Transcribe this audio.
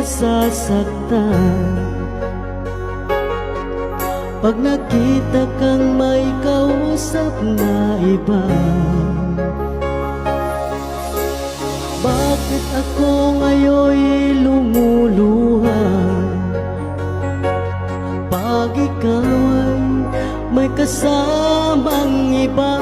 nasasaktan pag nakita kang may kausap na iba. Bakit ako ngayon'y lumuluha pag ikaw ay may kasamang iba?